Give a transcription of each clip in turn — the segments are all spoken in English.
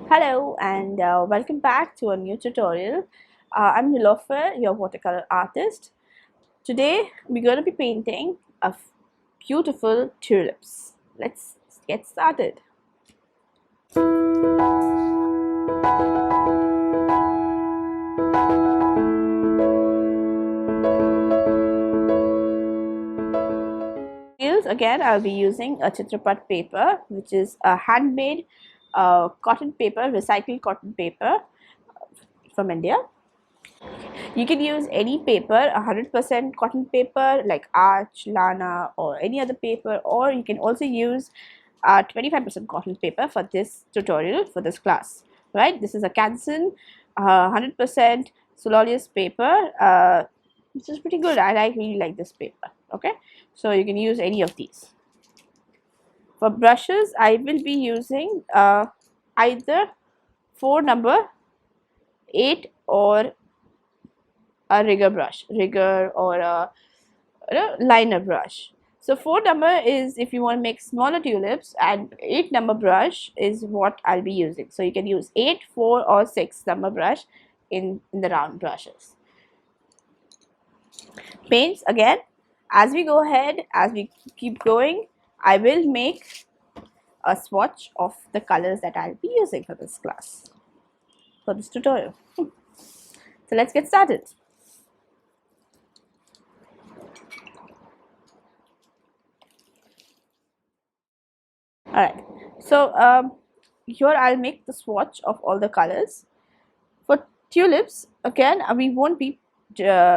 Hello and welcome back to a new tutorial. I'm Nilofer, your watercolor artist. Today we're going to be painting a beautiful tulips. Let's get started. Again, I'll be using a chitrapat paper, which is a handmade cotton paper, recycled cotton paper from India. You can use any paper, 100% cotton paper like arch, lana, or any other paper, or you can also use 25% cotton paper for this tutorial, for this class. Right, this is a Canson 100% Sololius paper, which is pretty good. I really like this paper. Okay, so you can use any of these. For brushes, I will be using either 4 number 8 or a rigger or a liner brush. So 4 number is if you want to make smaller tulips, and 8 number brush is what I'll be using. So you can use 8, 4 or 6 number brush in the round brushes. Paints, again, as we go ahead, as we keep going, I will make a swatch of the colors that I'll be using for this class, for this tutorial. So let's get started. Alright, so here I'll make the swatch of all the colors. For tulips, again, we won't be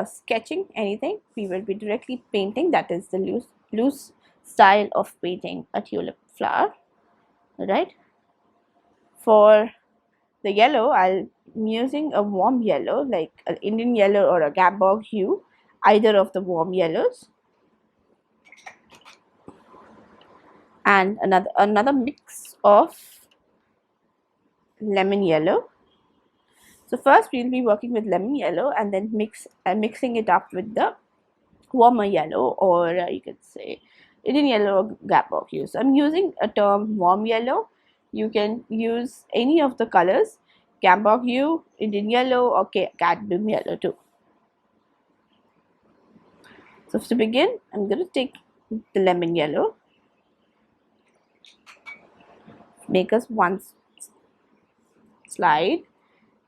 sketching anything. We will be directly painting. That is the loose style of painting a tulip flower. Right. For the yellow, I'm using a warm yellow, like an Indian yellow or a gambog hue, either of the warm yellows. And another mix of lemon yellow. So first we'll be working with lemon yellow and then mixing it up with the warmer yellow, or you could say Indian yellow or gambog hue. So I'm using a term warm yellow. You can use any of the colors, gambog hue, Indian yellow, or cadmium yellow too. So to begin, I'm going to take the lemon yellow, make us one slide,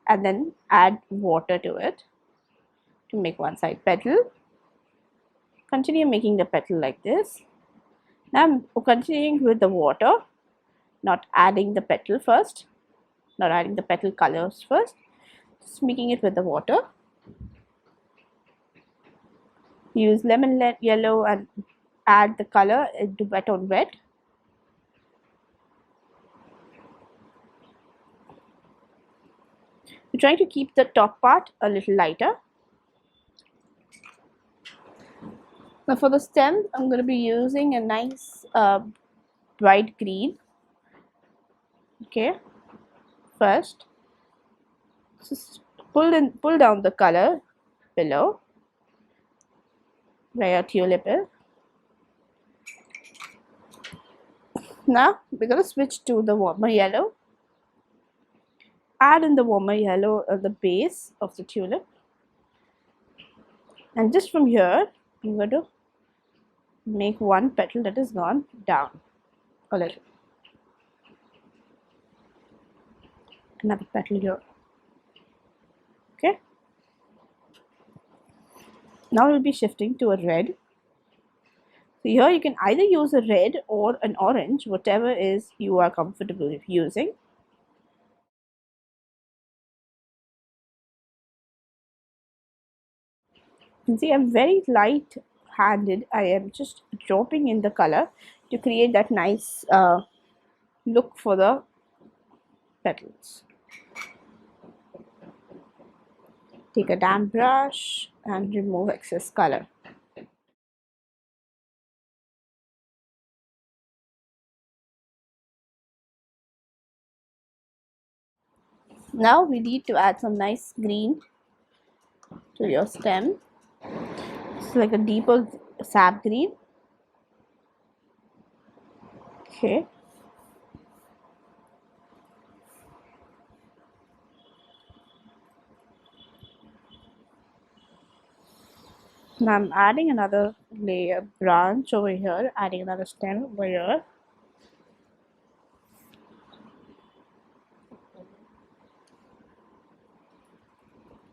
and then add water to it to make one side petal. Continue making the petal like this. Now I'm continuing with the water, not adding the petal first, not adding the petal colors first, just making it with the water. Use lemon yellow and add the color into wet on wet. We're trying to keep the top part a little lighter. Now for the stem, I'm going to be using a nice bright green. Okay, first just pull down the color below where your tulip is. Now we're going to switch to the warmer yellow. Add in the warmer yellow at the base of the tulip, and just from here I'm going to make one petal that is gone down a little. Another petal here. Okay, now we'll be shifting to a red. So here you can either use a red or an orange, whatever is you are comfortable with using. You can see I'm very light handed. I am just dropping in the color to create that nice look for the petals. Take a damp brush and remove excess color. Now we need to add some nice green to your stem. It's like a deeper sap green. Okay. Now I'm adding another layer branch over here, adding another stem over here.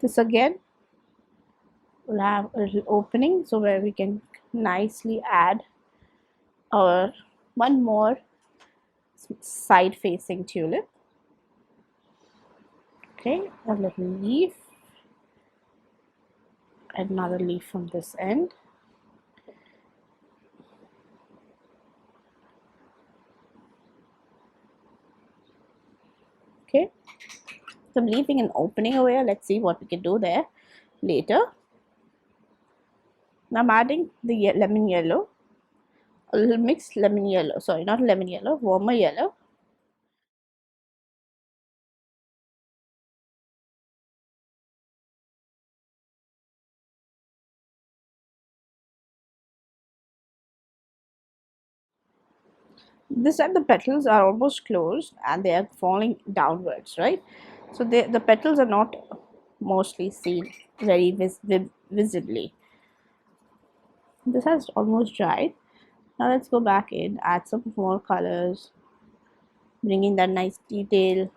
This again will have a little opening so where we can nicely add our one more side facing tulip. Okay, a little leaf, another leaf from this end. Okay, so I'm leaving an opening over here. Let's see what we can do there later. Now I'm adding the lemon yellow, a little mixed lemon yellow, sorry, not lemon yellow, warmer yellow. This time the petals are almost closed and they are falling downwards, right? So the petals are not mostly seen very visibly. This has almost dried. Now let's go back in, add some more colors, bring in that nice detail.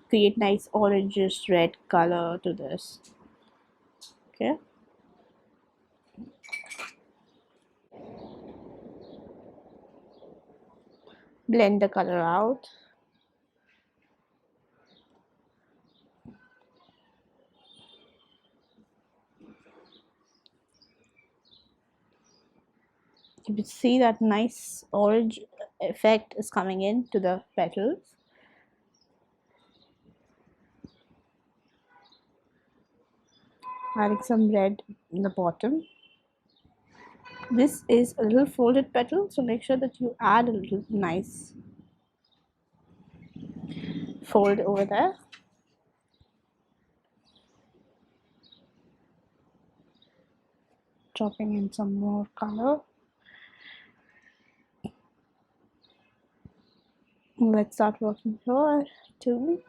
Create nice oranges red color to this. Okay. Blend the color out. You can see that nice orange effect is coming in to the petals. Adding some red in the bottom. This is a little folded petal, so make sure that you add a little nice fold over there. Dropping in some more color. Let's start working here too.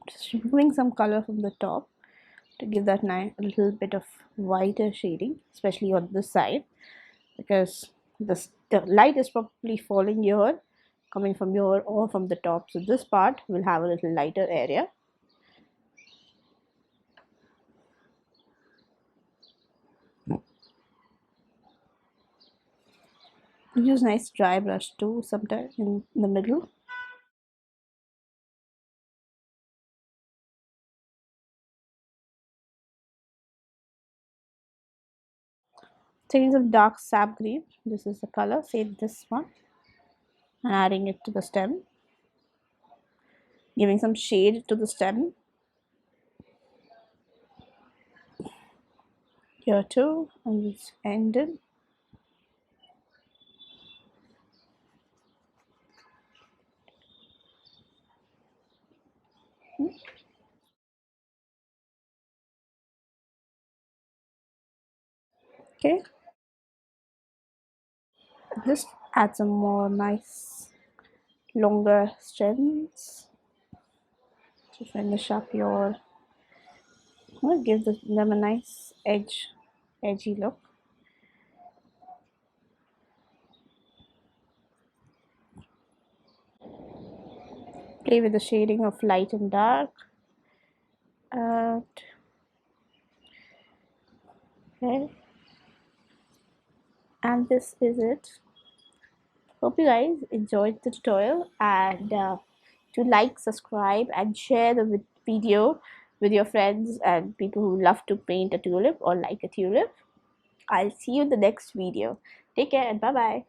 Just removing some color from the top to give that nice a little bit of whiter shading, especially on this side, because the light is probably falling here, coming from here or from the top. So this part will have a little lighter area. Use nice dry brush too sometimes in the middle. Taking some dark sap green, this is the color, say this one, and adding it to the stem, giving some shade to the stem here too, and it's ended. Okay, just add some more nice longer stems to finish up your, give them a nice edgy look. Play with the shading of light and dark. Okay, and this is it. Hope you guys enjoyed the tutorial, and to like, subscribe, and share the video with your friends and people who love to paint a tulip or like a tulip. I'll see you in the next video. Take care and bye bye.